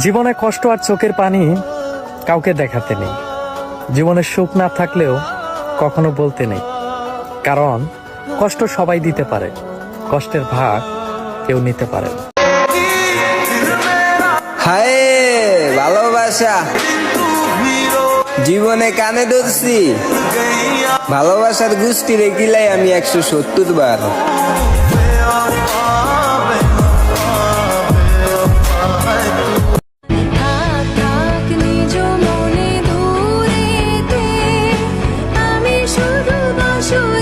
জীবনে কষ্ট আর চোখের পানি কাউকে দেখাতে নেই, জীবনের সুখ না থাকলেও কখনো বলতে নেই, কারণ কষ্ট সবাই দিতে পারে, কষ্টের ভাগ কেউ নিতে পারে না। হায় ভালোবাসা জীবনে কানে ধরছি, ভালোবাসার গোষ্ঠী রেখিলাই আমি 170 বার। নিজ মনে দূরেতে আমি শুধু বসে